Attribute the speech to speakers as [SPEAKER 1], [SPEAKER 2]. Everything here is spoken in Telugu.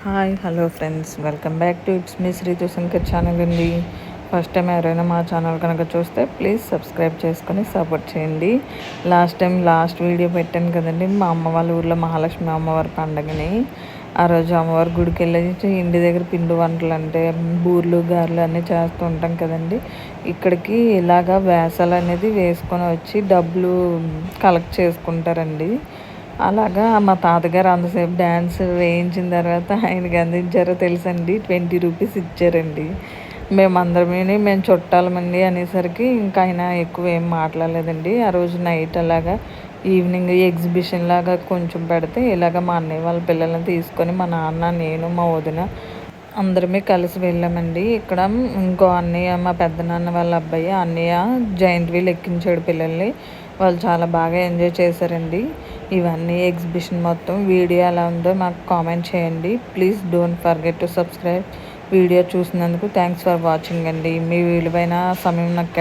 [SPEAKER 1] Hi hello friends, welcome back to it's me Sreethu Shankar channel అండి. ఫస్ట్ టైం ఎవరైనా మా ఛానల్ కనుక చూస్తే ప్లీజ్ సబ్స్క్రైబ్ చేసుకొని సపోర్ట్ చేయండి. లాస్ట్ వీడియో పెట్టాను కదండి, మా అమ్మ వాళ్ళ ఊర్లో మహాలక్ష్మి అమ్మవారి పండగని. ఆ రోజు అమ్మవారి గుడికి వెళ్ళేసి ఇంటి దగ్గర పిండి వంటలు అంటే బూర్లు గారెలు అన్నీ చేస్తూ ఉంటాం కదండి. ఇక్కడికి ఇలాగా వేసాలు అనేది వేసుకొని వచ్చి డబ్బులు కలెక్ట్ చేసుకుంటారండి. అలాగా మా తాతగారు అంతసేపు డ్యాన్స్ వేయించిన తర్వాత ఆయనకి అందించారో తెలుసండి, 20 రూపీస్ ఇచ్చారండి. మేము చుట్టాలమండి అనేసరికి ఇంకా ఆయన ఎక్కువ ఏం మాట్లాడలేదండి. ఆ రోజు నైట్ అలాగా ఈవినింగ్ ఎగ్జిబిషన్ లాగా కొంచెం పెడితే ఇలాగ మా అన్నయ్య వాళ్ళ పిల్లల్ని తీసుకొని మా నాన్న, నేను, మా వదిన అందరమే కలిసి వెళ్ళామండి. ఇక్కడ ఇంకో అన్నయ్య, మా పెద్దనాన్న వాళ్ళ అబ్బాయి అన్నయ్య జైంట్ వీల్ ఎక్కించాడు పిల్లల్ని. వాళ్ళు చాలా బాగా ఎంజాయ్ చేశారండి. ఇవన్నీ ఎగ్జిబిషన్ మొత్తం వీడియో ఎలా ఉందో మాకు కామెంట్ చేయండి. Please don't forget to subscribe. Video చూసినందుకు థ్యాంక్స్ ఫర్ వాచింగ్ అండి. మీ విలువైన సమయం నాకు